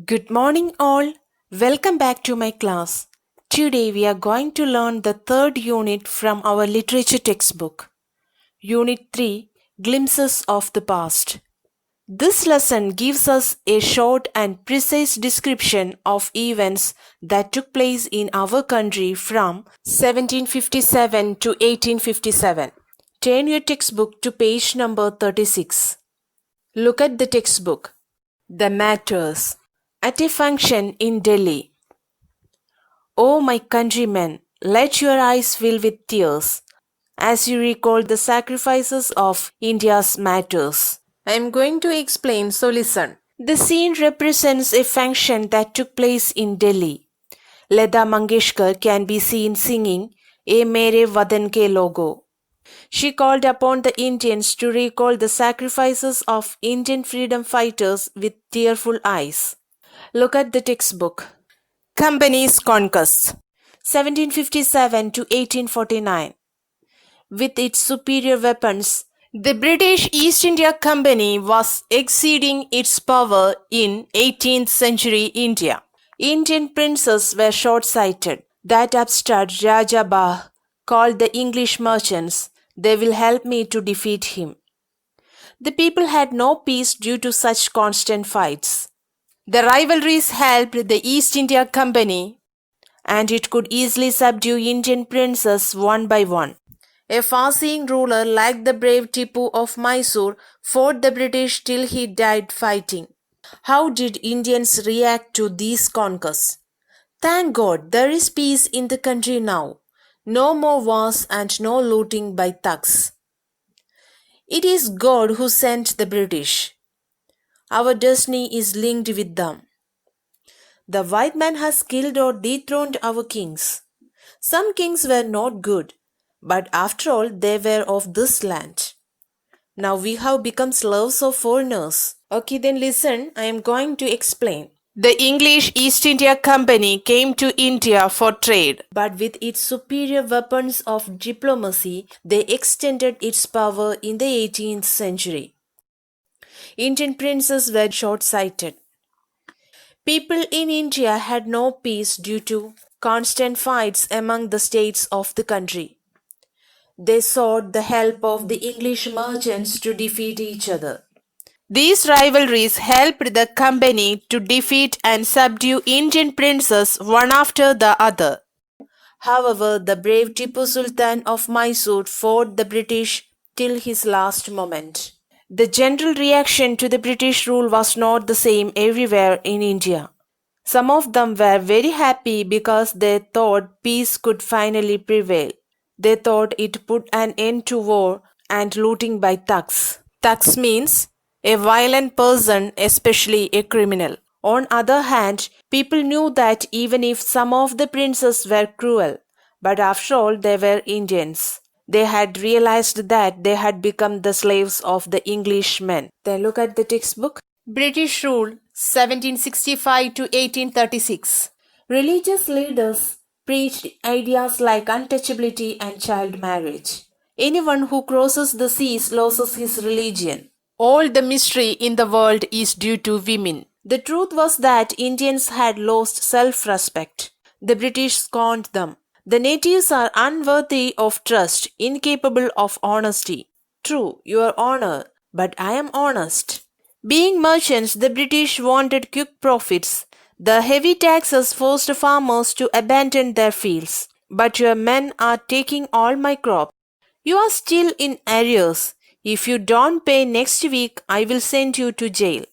Good morning, all. Welcome back to my class. Today we are going to learn the third unit from our literature textbook. Unit 3 Glimpses of the Past. This lesson gives us a short and precise description of events that took place in our country from 1757 to 1857. Turn your textbook to page number 36. Look at the textbook. The matters. At a function in Delhi. O my countrymen, let your eyes fill with tears as you recall the sacrifices of India's martyrs. I am going to explain, so listen. The scene represents a function that took place in Delhi. Lata Mangeshkar can be seen singing "Ye Mere Vadan Ke Logo." She called upon the Indians to recall the sacrifices of Indian freedom fighters with tearful eyes. Look at the textbook. Company's Conquests, 1757 to 1849. With its superior weapons, the British East India Company was exceeding its power in 18th century India. Indian princes were short-sighted. That upstart Raja Bah called the English merchants, "They will help me to defeat him." The people had no peace due to such constant fights. The rivalries helped the East India Company, and it could easily subdue Indian princes one by one. A far-seeing ruler like the brave Tipu of Mysore fought the British till he died fighting. How did Indians react to these conquests? Thank God there is peace in the country now. No more wars and no looting by thugs. It is God who sent the British. Our destiny is linked with them. The white man has killed or dethroned our kings. Some kings were not good, but after all they were of this land. Now we have become slaves of foreigners. Okay, then listen, I am going to explain. The English East India Company came to India for trade, but with its superior weapons of diplomacy, they extended its power in the 18th century. Indian princes were short-sighted. People in India had no peace due to constant fights among the states of the country. They sought the help of the English merchants to defeat each other. These rivalries helped the company to defeat and subdue Indian princes one after the other. However, the brave Tipu Sultan of Mysore fought the British till his last moment. The general reaction to the British rule was not the same everywhere in India. Some of them were very happy because they thought peace could finally prevail. They thought it put an end to war and looting by thugs. Thugs means a violent person, especially a criminal. On other hand, people knew that even if some of the princes were cruel, but after all they were Indians. They had realized that they had become the slaves of the Englishmen. Then look at the textbook. British rule 1765 to 1836. Religious leaders preached ideas like untouchability and child marriage. Anyone who crosses the seas loses his religion. All the mystery in the world is due to women. The truth was that Indians had lost self-respect. The British scorned them. The natives are unworthy of trust, incapable of honesty. True, your honor, but I am honest. Being merchants, the British wanted quick profits. The heavy taxes forced farmers to abandon their fields. But your men are taking all my crop. You are still in arrears. If you don't pay next week, I will send you to jail.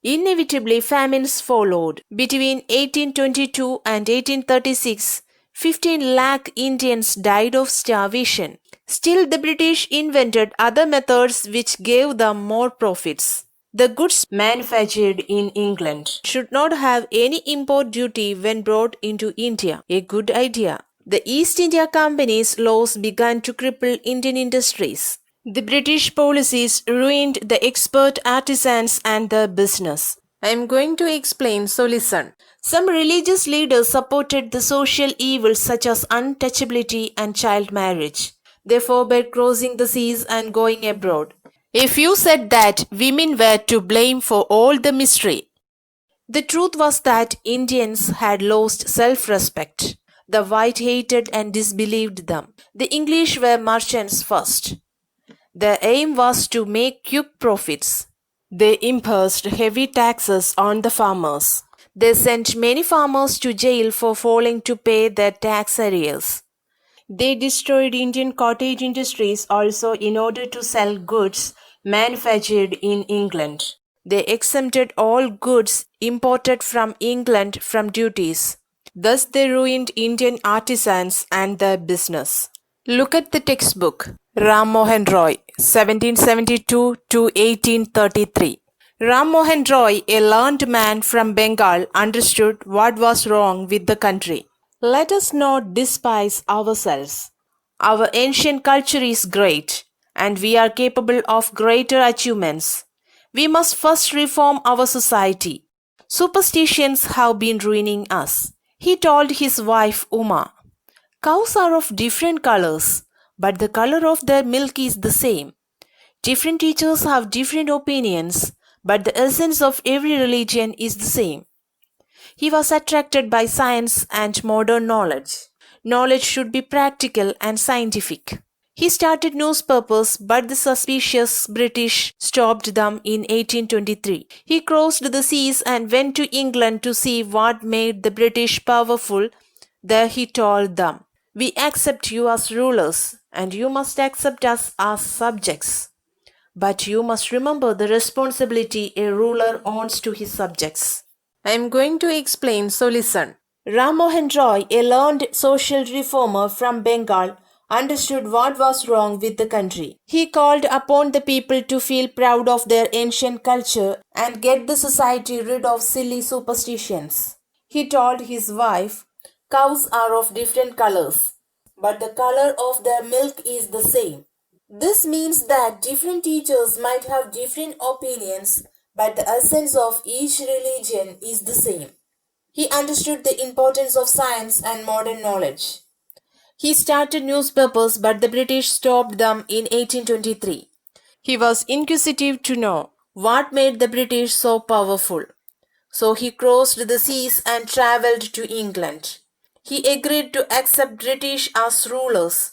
Inevitably, famines followed. Between 1822 and 1836, 15 lakh Indians died of starvation. Still, the British invented other methods which gave them more profits. The goods manufactured in England should not have any import duty when brought into India. A good idea. The East India Company's laws began to cripple Indian industries. The British policies ruined the expert artisans and their business. I am going to explain, so listen. Some religious leaders supported the social evils such as untouchability and child marriage. They forbade crossing the seas and going abroad. A few said that women were to blame for all the mystery. The truth was that Indians had lost self-respect. The white hated and disbelieved them. The English were merchants first. Their aim was to make quick profits. They imposed heavy taxes on the farmers. They sent many farmers to jail for failing to pay their tax arrears. They destroyed Indian cottage industries also in order to sell goods manufactured in England. They exempted all goods imported from England from duties. Thus, they ruined Indian artisans and their business. Look at the textbook. Mohan Roy, 1772 to 1833. Mohan Roy, a learned man from Bengal, understood what was wrong with the country. Let us not despise ourselves. Our ancient culture is great, and we are capable of greater achievements. We must first reform our society. Superstitions have been ruining us. He told his wife Uma, cows are of different colors, but the color of their milk is the same. Different teachers have different opinions, but the essence of every religion is the same. He was attracted by science and modern knowledge. Knowledge should be practical and scientific. He started newspapers, but the suspicious British stopped them in 1823. He crossed the seas and went to England to see what made the British powerful. There he told them, "We accept you as rulers, and you must accept us as subjects. But you must remember the responsibility a ruler owns to his subjects." I am going to explain, so listen. Ram Mohan Roy, a learned social reformer from Bengal, understood what was wrong with the country. He called upon the people to feel proud of their ancient culture and get the society rid of silly superstitions. He told his wife, cows are of different colors, but the color of their milk is the same. This means that different teachers might have different opinions, but the essence of each religion is the same. He understood the importance of science and modern knowledge. He started newspapers, but the British stopped them in 1823. He was inquisitive to know what made the British so powerful. So he crossed the seas and traveled to England. He agreed to accept British as rulers,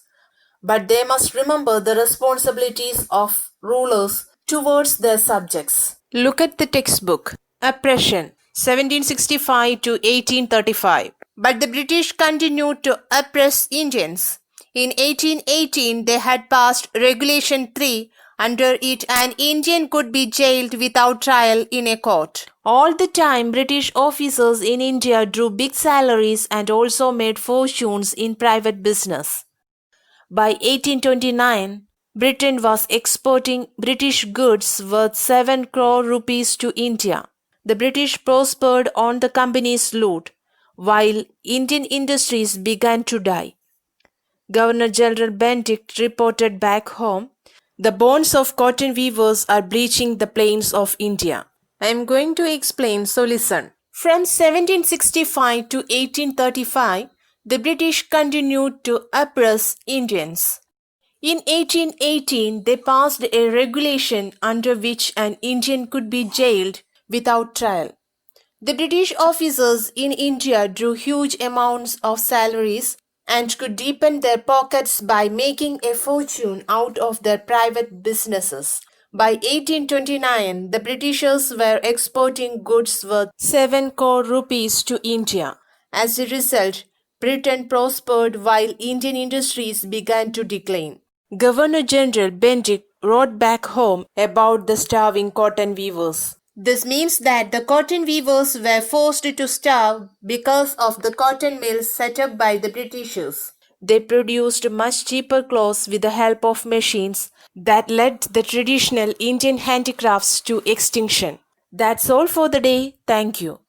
but they must remember the responsibilities of rulers towards their subjects. Look at the textbook. Oppression, 1765 to 1835. But the British continued to oppress Indians. In 1818, they had passed Regulation 3. Under it, an Indian could be jailed without trial in a court. All the time, British officers in India drew big salaries and also made fortunes in private business. By 1829, Britain was exporting British goods worth 7 crore rupees to India. The British prospered on the company's loot, while Indian industries began to die. Governor General Bentinck reported back home, "The bones of cotton weavers are bleaching the plains of India." I am going to explain, so listen. From 1765 to 1835, the British continued to oppress Indians. In 1818, they passed a regulation under which an Indian could be jailed without trial. The British officers in India drew huge amounts of salaries and could deepen their pockets by making a fortune out of their private businesses. By 1829, the Britishers were exporting goods worth 7 crore rupees to India. As a result, Britain prospered while Indian industries began to decline. Governor General Bentinck wrote back home about the starving cotton weavers. This means that the cotton weavers were forced to starve because of the cotton mills set up by the Britishers. They produced much cheaper clothes with the help of machines that led the traditional Indian handicrafts to extinction. That's all for the day. Thank you.